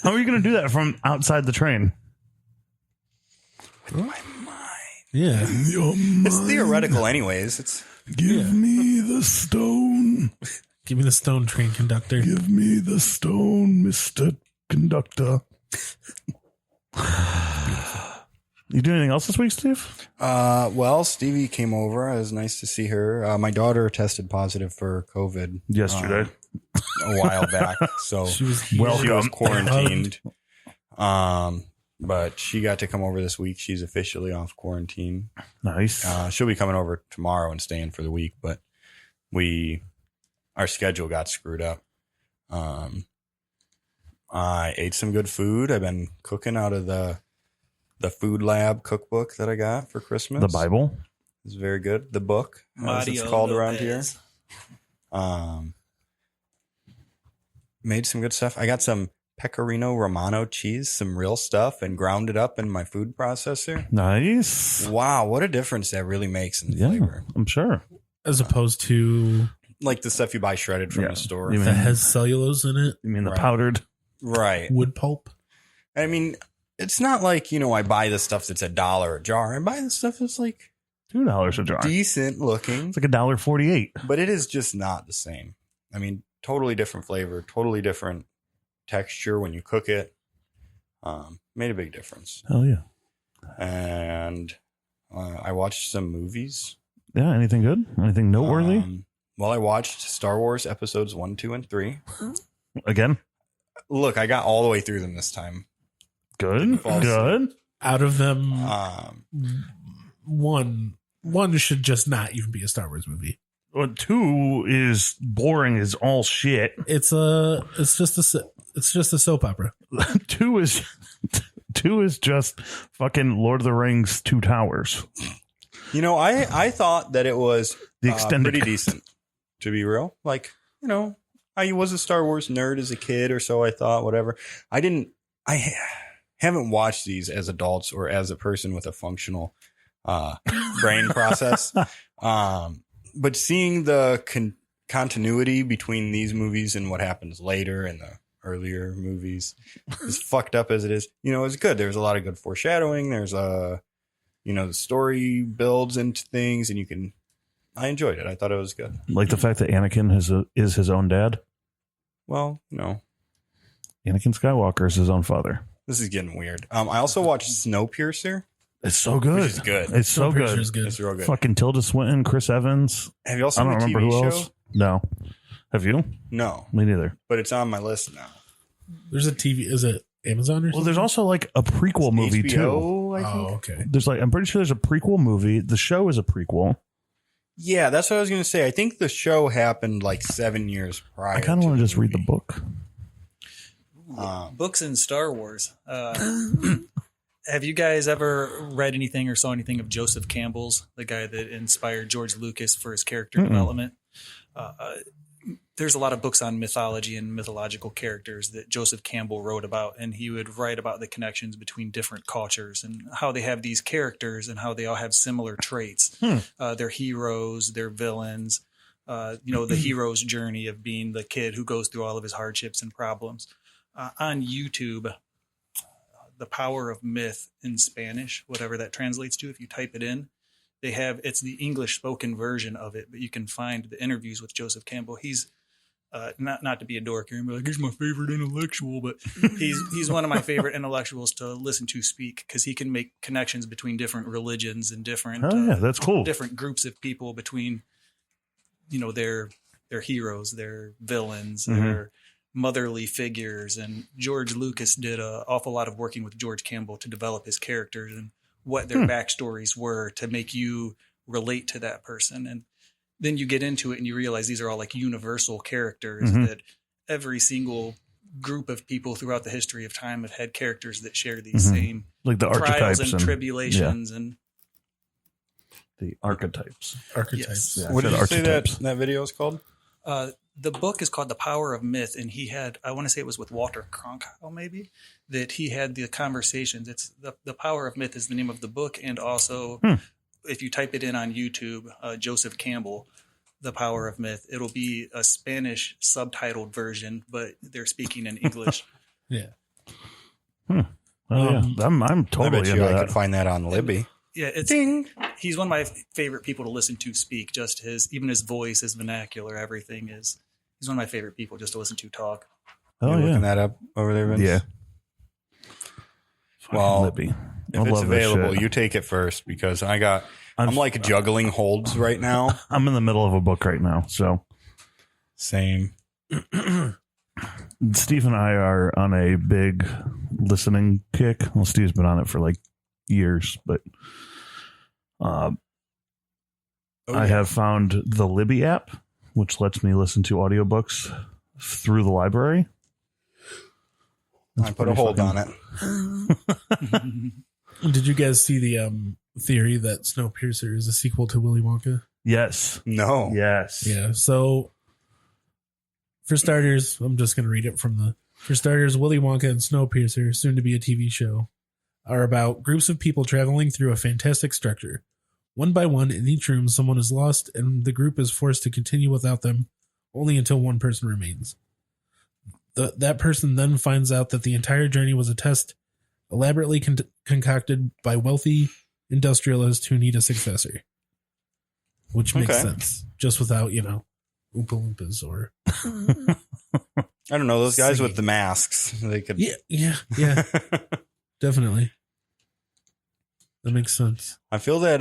How are you going to do that from outside the train? With my mind. Yeah. It's theoretical anyways. It's Give me the stone. Give me the stone, train conductor. Give me the stone, Mr. Conductor. You do anything else this week, Steve? well, Stevie came over. It was nice to see her. My daughter tested positive for COVID Yesterday. A while back, so She was she was quarantined. Hugged. But she got to come over this week. She's officially off quarantine. Nice. She'll be coming over tomorrow and staying for the week, but our schedule got screwed up. I ate some good food. I've been cooking out of the Food Lab cookbook that I got for Christmas. The Bible. It's very good. The book, as it's Mario called around Lopez. here. Made some good stuff. I got some Pecorino Romano cheese, some real stuff, and ground it up in my food processor. Nice. Wow, what a difference that really makes in the flavor. I'm sure. As opposed to Like the stuff you buy shredded from the store. You mean, that has cellulose in it, you mean the Right. powdered? Right. wood pulp. I mean, it's not like, I buy the stuff that's $1 a jar. I buy the stuff that's like $2 a jar. decent looking, It's like $1.48. but it is just not the same. I mean, totally different flavor, totally different texture when you cook it. Made a big difference. Hell yeah. And I watched some movies. Yeah. Anything good? Anything noteworthy? Well, I watched Star Wars episodes 1, 2, and 3. Again? Look, I got all the way through them this time. Good. Fall Good. Out of them, Um, one should just not even be a Star Wars movie. Well, 2 is boring as all shit. It's just a soap opera. 2 is just fucking Lord of the Rings 2 Towers. I thought that it was The extended pretty cut. decent, to be real. Like, I was a Star Wars nerd as a kid, or so I thought, whatever. I haven't watched these as adults or as a person with a functional brain process. But seeing the continuity between these movies and what happens later in the earlier movies, as fucked up as it is, it's good. There's a lot of good foreshadowing. There's the story builds into things, and I enjoyed it. I thought it was good. Like the fact that Anakin is his own dad. Well, Anakin Skywalker is his own father. this is getting weird. I also watched Snowpiercer, It's so good. which is good. It's so Snowpiercer good. is good. It's real good. Fucking Tilda Swinton, Chris Evans. Have you all I seen don't the remember TV who show? else. No. Have you? No, Me neither. but it's on my list now. There's a TV. Is it Amazon or something? Well, there's also like a prequel movie too. HBO, I think. Oh, okay. I'm pretty sure there's a prequel movie. The show is a prequel. Yeah, that's what I was going to say. I think the show happened like 7 years prior. I kind of want to just read the movie. book. Books in Star Wars. Have you guys ever read anything or saw anything of Joseph Campbell's, the guy that inspired George Lucas for his character development? There's a lot of books on mythology and mythological characters that Joseph Campbell wrote about, and he would write about the connections between different cultures and how they have these characters and how they all have similar traits. They're heroes, they're villains, the hero's journey of being the kid who goes through all of his hardships and problems. On YouTube, The Power of Myth in Spanish, whatever that translates to, if you type it in, it's the English spoken version of it, but you can find the interviews with Joseph Campbell. He's not to be a dork here and be like, he's my favorite intellectual, but he's one of my favorite intellectuals to listen to speak, because he can make connections between different religions and different Oh yeah, that's cool. different groups of people, between their heroes, their villains, their motherly figures. And George Lucas did an awful lot of working with George Campbell to develop his characters and what their backstories were to make you relate to that person. And then you get into it and you realize these are all like universal characters, that every single group of people throughout the history of time have had characters that share these same Like the trials archetypes and tribulations. And the archetypes. Archetypes. Yeah, I What did said you say that archetypes. video is called? the book is called The Power of Myth, and he had, I want to say it was with Walter Cronkite maybe, that he had the conversations. It's the Power of Myth is the name of the book, and also if you type it in on YouTube, Joseph Campbell, The Power of Myth. It'll be a Spanish subtitled version, but they're speaking in English. Yeah. Oh yeah, I'm I totally bet you into I that. could find that on Libby. Yeah, he's one of my favorite people to listen to speak. Just even his voice, his vernacular, everything is. He's one of my favorite people just to listen to talk. Oh You yeah, looking that up over there, Vince? yeah. Well, Libby. I If it's love this available, shit. you take it first because I'm like juggling holds right now. I'm in the middle of a book right now, so Same. Steve and I are on a big listening kick. Well, Steve's been on it for like years, but I have found the Libby app, which lets me listen to audiobooks through the library. I put a hold on it. Did you guys see the theory that Snowpiercer is a sequel to Willy Wonka? Yes. No. Yes. Yeah. So, for starters, I'm just going to read it for starters, Willy Wonka and Snowpiercer, soon to be a TV show, are about groups of people traveling through a fantastic structure. One by one, in each room, someone is lost, and the group is forced to continue without them, only until one person remains. That person then finds out that the entire journey was a test elaborately concocted by wealthy industrialists who need a successor. Which makes sense. Just without, Oompa Loompas or... I don't know. Those guys Singing. with the masks, they could. Yeah. Definitely. That makes sense. I feel that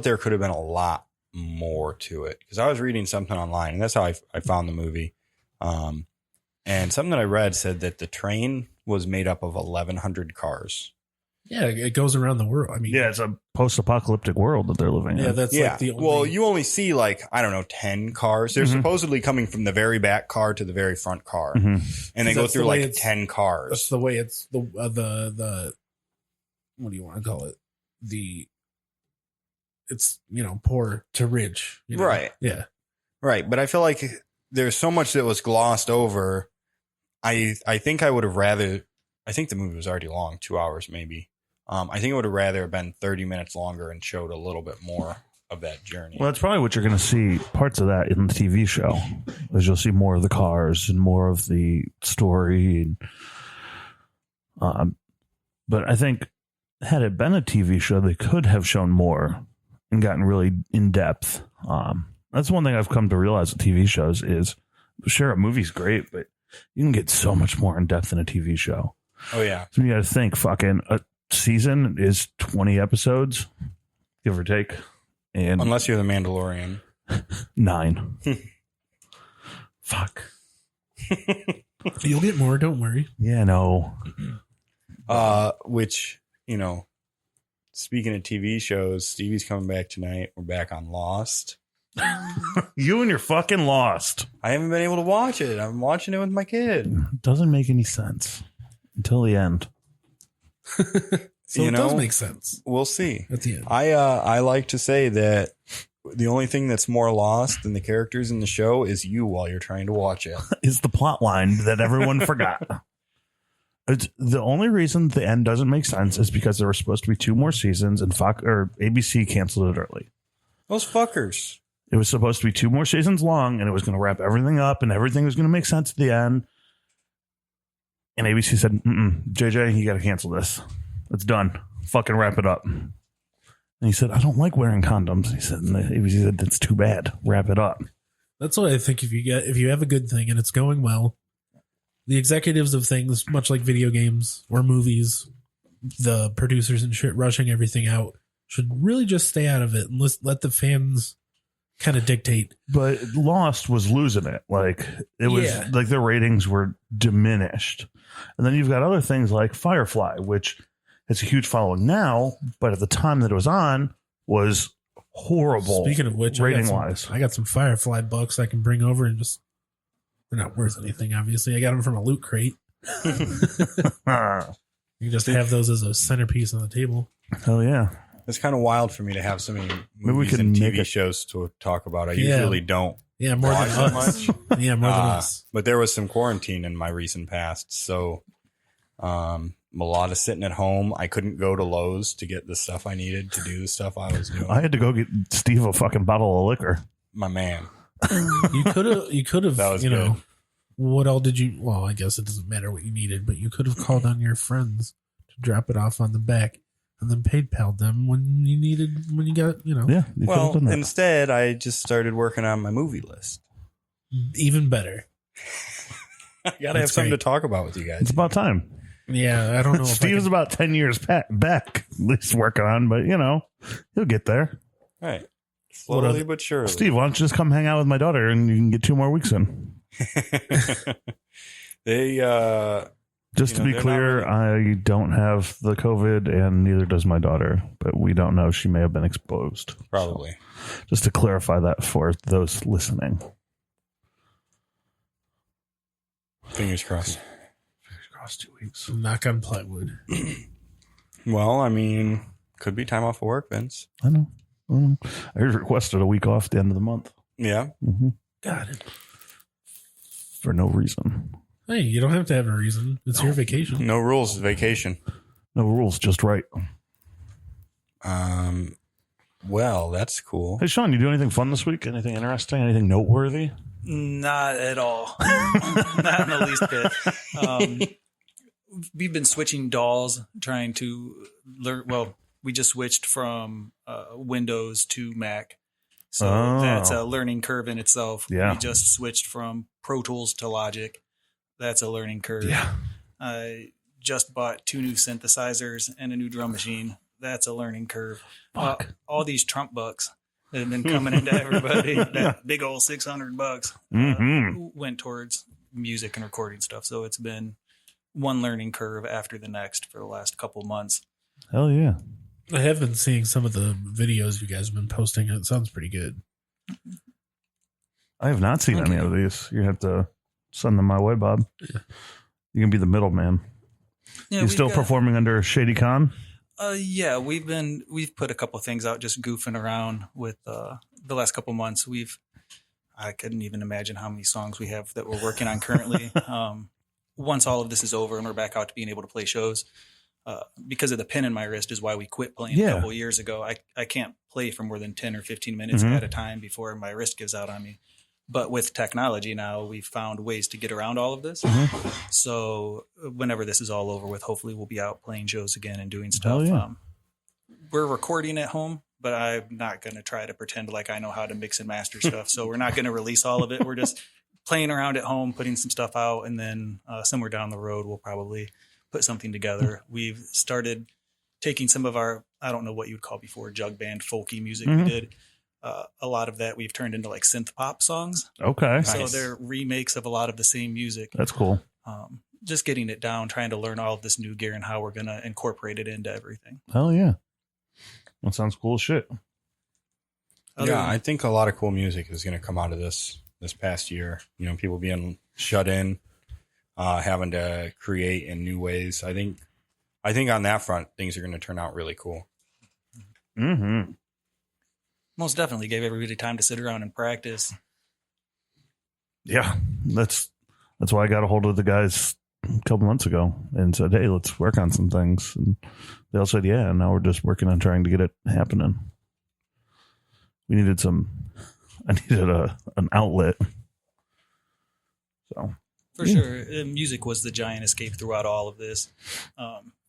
there could have been a lot more to it because I was reading something online, and that's how I found the movie. And something that I read said that the train was made up of 1,100 cars. Yeah, it goes around the world. I mean, Yeah, it's a post-apocalyptic world that they're living in. that's like the only... Well, you only see 10 cars. They're supposedly coming from the very back car to the very front car, and they go That's through the way 10 that's cars. the way it's the what do you want to call it? It's poor to rich, Right. Yeah. Right, but I feel like there's so much that was glossed over. I think I would have rather. I think the movie was already long, 2 hours maybe. I think it would have rather been 30 minutes longer and showed a little bit more of that journey. Well, that's probably what you're going to see parts of that in the TV show. Is you'll see more of the cars and more of the story. But I think had it been a TV show, they could have shown more and gotten really in depth. That's one thing I've come to realize with TV shows is, sure, a movie's great, but you can get so much more in depth in a TV show. Oh yeah, So you got to think, fucking a season is 20 episodes, give or take, and unless you're the Mandalorian. 9. Fuck. You'll get more. Don't worry. Yeah, no. Which speaking of TV shows, Stevie's coming back tonight. We're back on Lost. You and your fucking Lost. I haven't been able to watch it. I'm watching it with my kid. Doesn't make any sense until the end. So it does make sense We'll see. at the end. I like to say that the only thing that's more lost than the characters in the show is you while you're trying to watch it. Is the plot line that everyone forgot. It's the only reason the end doesn't make sense is because there were supposed to be 2 more seasons and ABC canceled it early. Those fuckers. It was supposed to be 2 more seasons long, and it was going to wrap everything up, and everything was going to make sense at the end. And ABC said, JJ, you got to cancel this. It's done. Fucking wrap it up. And he said, I don't like wearing condoms. He said, and ABC said, that's too bad. Wrap it up. That's what I think. If you have a good thing and it's going well, the executives of things, much like video games or movies, the producers and shit rushing everything out, should really just stay out of it and let the fans kind of dictate. But Lost was losing it. Like, it was like their ratings were diminished. And then you've got other things like Firefly, which has a huge following now, but at the time that it was on was horrible. Speaking of which, rating wise, I got some Firefly bucks I can bring over and just, they're not worth anything, obviously. I got them from a loot crate. You just have those as a centerpiece on the table. Hell yeah. It's kind of wild for me to have so many movies could and make TV it- shows to talk about. I Yeah. usually don't. Yeah, more Watch than so us. Yeah, more than us. But there was some quarantine in my recent past, so a lot of sitting at home. I couldn't go to Lowe's to get the stuff I needed to do the stuff I was doing. I had to go get Steve a fucking bottle of liquor. My man. You could have, That was you know, good. what all did you, well, I guess it doesn't matter what you needed, but you could have called on your friends to drop it off on the back and then PayPal them when you got, you know. Yeah. You could have Well, done that. instead, I just started working on my movie list. Even better. I gotta have That's something great. to talk about with you guys. It's about time. Yeah, I don't know if Steve's about 10 years back, at least working on, but you know, he'll get there. Right. What Slowly other- but surely. Steve, why don't you just come hang out with my daughter and you can get 2 more weeks in? They, Just You to know, be they're clear, not I don't have the COVID and neither does my daughter, but we don't know. She may have been exposed. probably. So, just to clarify that for those listening. Fingers crossed. Fingers crossed 2 weeks. knock on plywood. Well, I mean, could be time off of work, Vince. I know. I requested a week off at the end of the month. Yeah. Mm-hmm. Got it. For no reason. Hey, you don't have to have a reason. It's your vacation. No rules, vacation. No rules, just right. Well, that's cool. Hey, Sean, you do anything fun this week? Anything interesting? Anything noteworthy? Not at all. Not in the least bit. We've been switching dolls, trying to learn. Well, we just switched from Windows to Mac. So that's a learning curve in itself. Yeah. We just switched from Pro Tools to Logic. That's a learning curve. Yeah. I just bought 2 new synthesizers and a new drum machine. That's a learning curve. Fuck. All these Trump bucks that have been coming into everybody, that big old $600 Mm-hmm. went towards music and recording stuff. So it's been one learning curve after the next for the last couple months. Hell yeah. I have been seeing some of the videos you guys have been posting. It sounds pretty good. I have not seen any of these. You have to send them my way, Bob. Yeah. You can be the middleman. Yeah, You still performing under Shady Khan? Yeah, we've put a couple things out just goofing around with the last couple months. I couldn't even imagine how many songs we have that we're working on currently. Once all of this is over and we're back out to being able to play shows, because of the pin in my wrist is why we quit playing a couple years ago. I can't play for more than 10 or 15 minutes at a time before my wrist gives out on me. But with technology now, we've found ways to get around all of this. So whenever this is all over with, hopefully we'll be out playing shows again and doing stuff. Yeah. We're recording at home, but I'm not going to try to pretend like I know how to mix and master stuff. So we're not going to release all of it. We're just playing around at home, putting some stuff out, and then somewhere down the road, we'll probably put something together. We've started taking some of our, I don't know what you would call before, jug band, folky music we did. A lot of that we've turned into like synth pop songs. Okay. So they're remakes of a lot of the same music. That's cool. Just getting it down, trying to learn all of this new gear and how we're going to incorporate it into everything. Hell yeah. That sounds cool as shit. Yeah, I think a lot of cool music is going to come out of this past year. You know, people being shut in, having to create in new ways. I think on that front, things are going to turn out really cool. Mm-hmm. Most definitely gave everybody time to sit around and practice. Yeah. That's why I got a hold of the guys a couple months ago and said, hey, let's work on some things. And they all said, yeah. And now we're just working on trying to get it happening. I needed an outlet. So For sure. Music was the giant escape throughout all of this.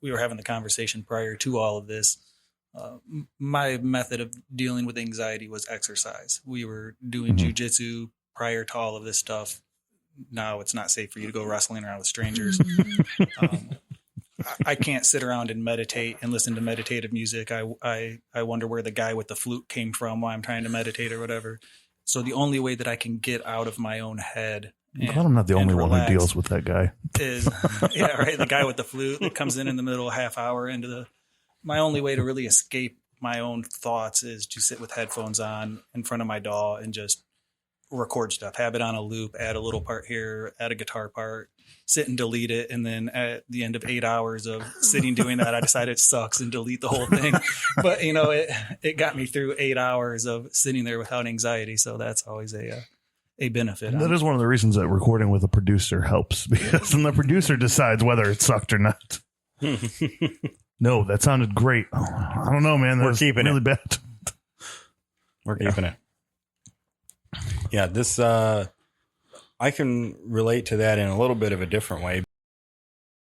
We were having the conversation prior to all of this. My method of dealing with anxiety was exercise. We were doing jujitsu prior to all of this stuff. Now it's not safe for you to go wrestling around with strangers. I can't sit around and meditate and listen to meditative music. I wonder where the guy with the flute came from while I'm trying to meditate or whatever. So the only way that I can get out of my own head, I'm glad I'm not the only one who relax deals with that guy. is the guy with the flute that comes in the middle half hour into my only way to really escape my own thoughts is to sit with headphones on in front of my DAW and just record stuff, have it on a loop, add a little part here, add a guitar part, sit and delete it. And then at the end of 8 hours of sitting doing that, I decided it sucks and delete the whole thing. But it got me through 8 hours of sitting there without anxiety. So that's always a benefit. That is one of the reasons that recording with a producer helps, because then the producer decides whether it sucked or not. No, that sounded great. Oh, I don't know, man. That We're was keeping really it. bad. We're keeping it. Yeah, this I can relate to that in a little bit of a different way.